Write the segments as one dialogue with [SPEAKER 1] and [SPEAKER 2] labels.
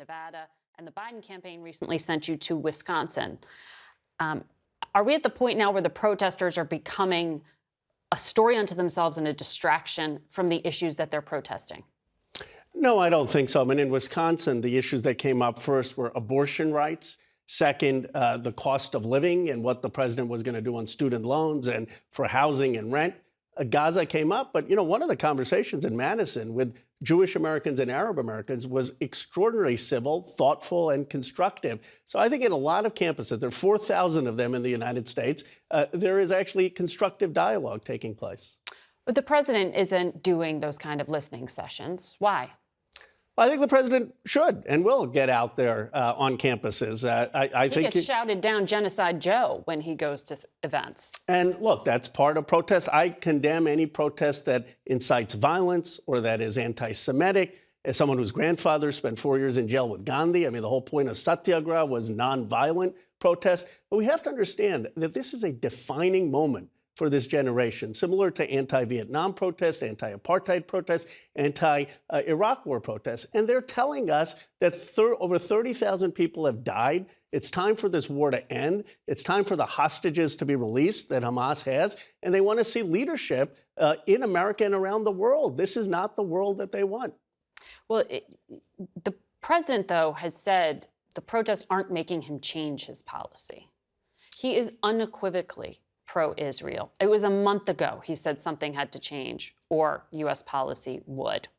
[SPEAKER 1] Nevada, and the Biden campaign recently sent you to Wisconsin. Are we at the point now where the protesters are becoming a story unto themselves and a distraction from the issues that they're protesting?
[SPEAKER 2] No, I don't think so. I mean, in Wisconsin, the issues that came up first were abortion rights. Second, the cost of living and what the president was going to do on student loans and for housing and rent. Gaza came up. But, one of the conversations in Madison with Jewish Americans and Arab Americans was extraordinarily civil, thoughtful, and constructive. So I think in a lot of campuses, there are 4,000 of them in the United States, there is actually constructive dialogue taking place.
[SPEAKER 1] But the president isn't doing those kind of listening sessions. Why?
[SPEAKER 2] I think the president should and will get out there on campuses. I think
[SPEAKER 1] he gets shouted down Genocide Joe when he goes to events.
[SPEAKER 2] And look, that's part of protest. I condemn any protest that incites violence or that is anti-Semitic. As someone whose grandfather spent 4 years in jail with Gandhi, I mean, the whole point of Satyagraha was nonviolent protest. But we have to understand that this is a defining moment for this generation, similar to anti-Vietnam protests, anti-apartheid protests, anti-Iraq war protests. And they're telling us that over 30,000 people have died. It's time for this war to end. It's time for the hostages to be released that Hamas has. And they want to see leadership in America and around the world. This is not the world that they want.
[SPEAKER 1] Well, the president, though, has said the protests aren't making him change his policy. He is unequivocally pro-Israel. It was a month ago he said something had to change or U.S. policy would.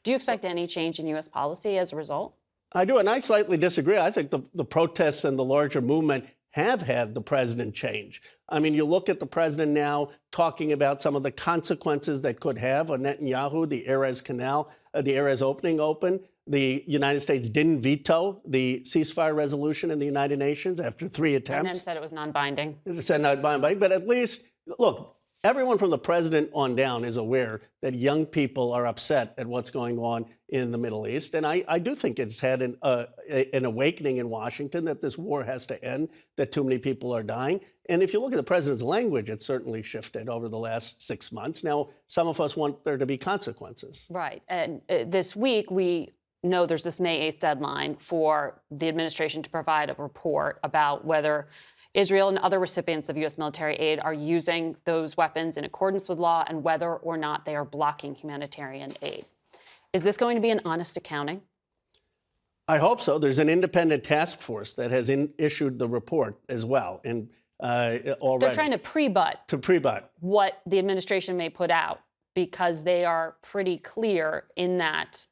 [SPEAKER 1] Do you expect any change in U.S. policy as a result?
[SPEAKER 2] I do, and I slightly disagree. I think the protests and the larger movement have had the president change. I mean, you look at the president now talking about some of the consequences that could have on Netanyahu, the Erez Canal, the Erez opening open. The United States didn't veto the ceasefire resolution in the United Nations after 3 attempts.
[SPEAKER 1] And then said it was non-binding.
[SPEAKER 2] It said non-binding, but at least, look, everyone from the president on down is aware that young people are upset at what's going on in the Middle East. And I do think it's had an awakening in Washington that this war has to end, that too many people are dying. And if you look at the president's language, it's certainly shifted over the last 6 months. Now, some of us want there to be consequences.
[SPEAKER 1] Right. And this week, we know there's this May 8th deadline for the administration to provide a report about whether Israel and other recipients of U.S. military aid are using those weapons in accordance with law and whether or not they are blocking humanitarian aid. Is this going to be an honest accounting?
[SPEAKER 2] I hope so. There's an independent task force that has issued the report as well. And already.
[SPEAKER 1] They're trying to pre-butt what the administration may put out, because they are pretty clear in that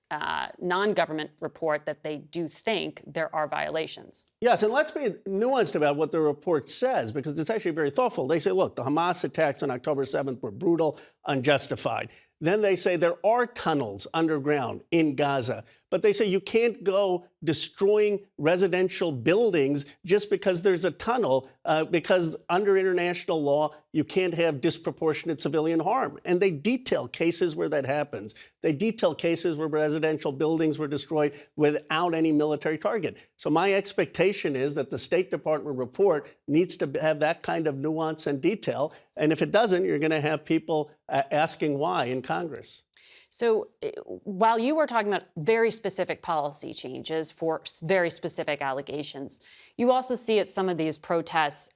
[SPEAKER 1] non-government report that they do think there are violations.
[SPEAKER 2] Yes, and let's be nuanced about what the report says, because it's actually very thoughtful. They say, look, the Hamas attacks on October 7th were brutal, unjustified. Then they say there are tunnels underground in Gaza, but they say you can't go destroying residential buildings just because there's a tunnel, because under international law, you can't have disproportionate civilian harm. And they detail cases where that happens. They detail cases where residential buildings were destroyed without any military target. So my expectation is that the State Department report needs to have that kind of nuance and detail. And if it doesn't, you're going to have people asking why in Congress.
[SPEAKER 1] So while you were talking about very specific policy changes for very specific allegations, you also see at some of these protests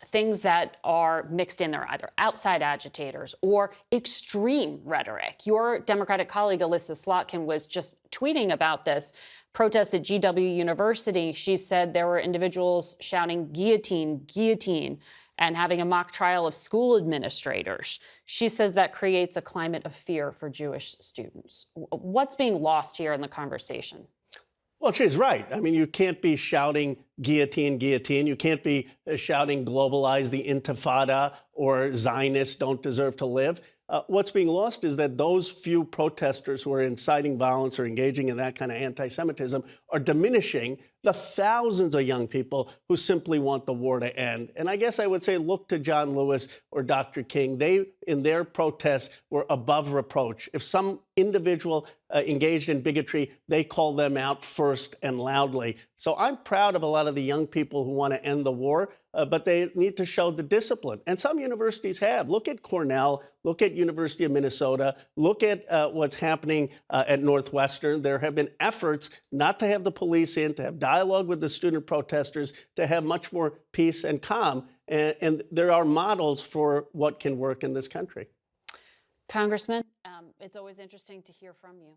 [SPEAKER 1] things that are mixed in there, either outside agitators or extreme rhetoric. Your Democratic colleague, Alyssa Slotkin, was just tweeting about this protest at GW University. She said there were individuals shouting guillotine, guillotine, and having a mock trial of school administrators. She says that creates a climate of fear for Jewish students. What's being lost here in the conversation?
[SPEAKER 2] Well, she's right. I mean, you can't be shouting guillotine, guillotine. You can't be shouting globalize the intifada or Zionists don't deserve to live. What's being lost is that those few protesters who are inciting violence or engaging in that kind of anti-Semitism are diminishing the thousands of young people who simply want the war to end. And I guess I would say look to John Lewis or Dr. King. They, in their protests, were above reproach. If some individual engaged in bigotry, they call them out first and loudly. So I'm proud of a lot of the young people who want to end the war. but they need to show the discipline. And some universities have. Look at Cornell, look at University of Minnesota, look at what's happening at Northwestern. There have been efforts not to have the police in, to have dialogue with the student protesters, to have much more peace and calm. And there are models for what can work in this country.
[SPEAKER 1] Congressman, it's always interesting to hear from you.